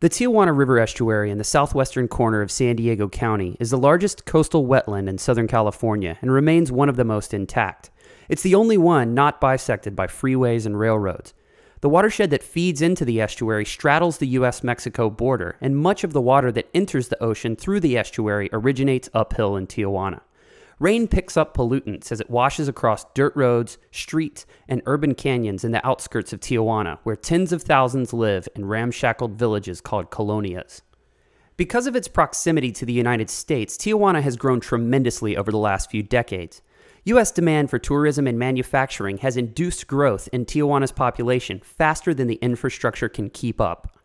The Tijuana River Estuary in the southwestern corner of San Diego County is the largest coastal wetland in Southern California and remains one of the most intact. It's the only one not bisected by freeways and railroads. The watershed that feeds into the estuary straddles the U.S.-Mexico border, and much of the water that enters the ocean through the estuary originates uphill in Tijuana. Rain picks up pollutants as it washes across dirt roads, streets, and urban canyons in the outskirts of Tijuana, where tens of thousands live in ramshackled villages called colonias. Because of its proximity to the United States, Tijuana has grown tremendously over the last few decades. U.S. demand for tourism and manufacturing has induced growth in Tijuana's population faster than the infrastructure can keep up.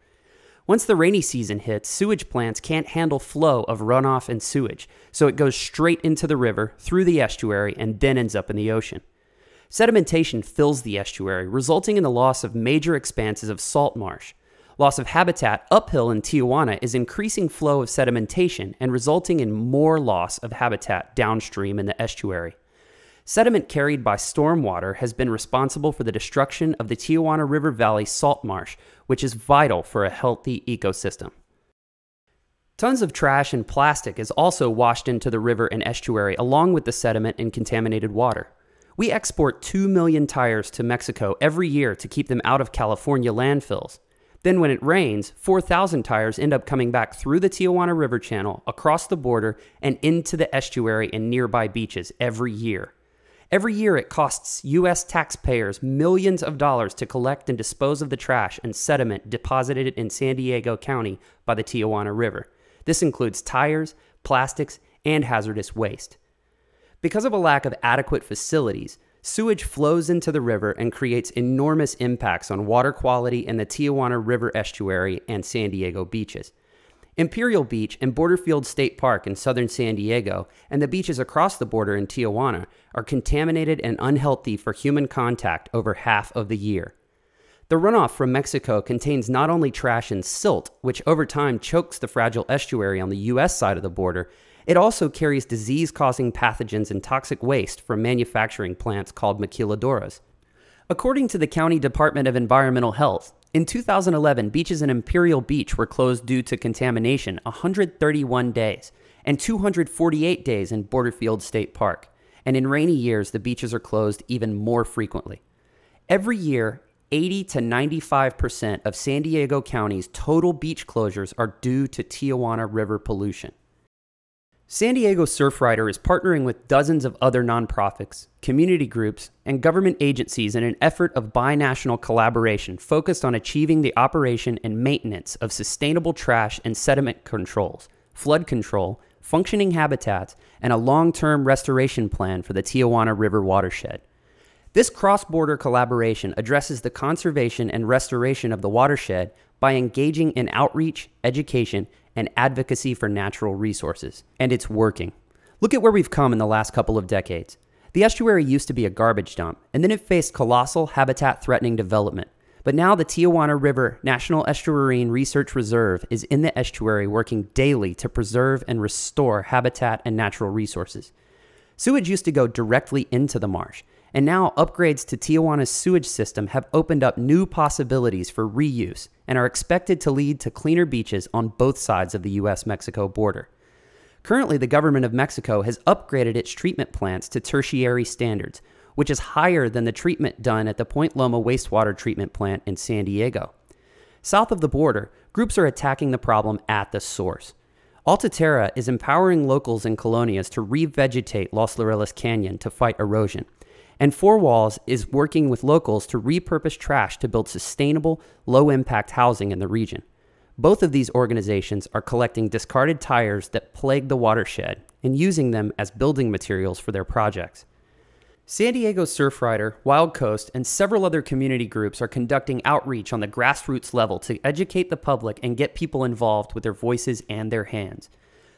Once the rainy season hits, sewage plants can't handle flow of runoff and sewage, so it goes straight into the river, through the estuary, and then ends up in the ocean. Sedimentation fills the estuary, resulting in the loss of major expanses of salt marsh. Loss of habitat uphill in Tijuana is increasing flow of sedimentation and resulting in more loss of habitat downstream in the estuary. Sediment carried by stormwater has been responsible for the destruction of the Tijuana River Valley salt marsh, which is vital for a healthy ecosystem. Tons of trash and plastic is also washed into the river and estuary along with the sediment and contaminated water. We export 2 million tires to Mexico every year to keep them out of California landfills. Then when it rains, 4,000 tires end up coming back through the Tijuana River Channel, across the border, and into the estuary and nearby beaches every year. Every year it costs U.S. taxpayers millions of dollars to collect and dispose of the trash and sediment deposited in San Diego County by the Tijuana River. This includes tires, plastics, and hazardous waste. Because of a lack of adequate facilities, sewage flows into the river and creates enormous impacts on water quality in the Tijuana River Estuary and San Diego beaches. Imperial Beach and Borderfield State Park in southern San Diego and the beaches across the border in Tijuana are contaminated and unhealthy for human contact over half of the year. The runoff from Mexico contains not only trash and silt, which over time chokes the fragile estuary on the U.S. side of the border, it also carries disease-causing pathogens and toxic waste from manufacturing plants called maquiladoras. According to the County Department of Environmental Health, in 2011, beaches in Imperial Beach were closed due to contamination 131 days, and 248 days in Borderfield State Park. And in rainy years, the beaches are closed even more frequently. Every year, 80 to 95% of San Diego County's total beach closures are due to Tijuana River pollution. San Diego Surfrider is partnering with dozens of other nonprofits, community groups, and government agencies in an effort of binational collaboration focused on achieving the operation and maintenance of sustainable trash and sediment controls, flood control, functioning habitats, and a long-term restoration plan for the Tijuana River watershed. This cross-border collaboration addresses the conservation and restoration of the watershed by engaging in outreach, education, and advocacy for natural resources. And it's working. Look at where we've come in the last couple of decades. The estuary used to be a garbage dump, and then it faced colossal habitat-threatening development. But now the Tijuana River National Estuarine Research Reserve is in the estuary working daily to preserve and restore habitat and natural resources. Sewage used to go directly into the marsh, and now upgrades to Tijuana's sewage system have opened up new possibilities for reuse and are expected to lead to cleaner beaches on both sides of the U.S.-Mexico border. Currently, the government of Mexico has upgraded its treatment plants to tertiary standards, which is higher than the treatment done at the Point Loma wastewater treatment plant in San Diego. South of the border, groups are attacking the problem at the source. Alta Terra is empowering locals in colonias to revegetate Los Laureles Canyon to fight erosion. And Four Walls is working with locals to repurpose trash to build sustainable, low-impact housing in the region. Both of these organizations are collecting discarded tires that plague the watershed and using them as building materials for their projects. San Diego Surfrider, Wild Coast, and several other community groups are conducting outreach on the grassroots level to educate the public and get people involved with their voices and their hands.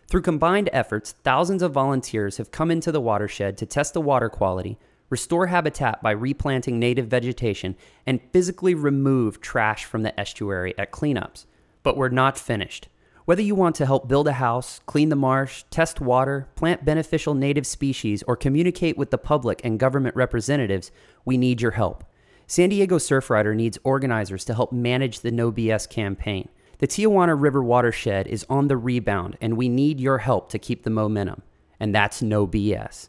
Through combined efforts, thousands of volunteers have come into the watershed to test the water quality, restore habitat by replanting native vegetation, and physically remove trash from the estuary at cleanups. But we're not finished. Whether you want to help build a house, clean the marsh, test water, plant beneficial native species, or communicate with the public and government representatives, we need your help. San Diego Surfrider needs organizers to help manage the No BS campaign. The Tijuana River watershed is on the rebound, and we need your help to keep the momentum. And that's no BS.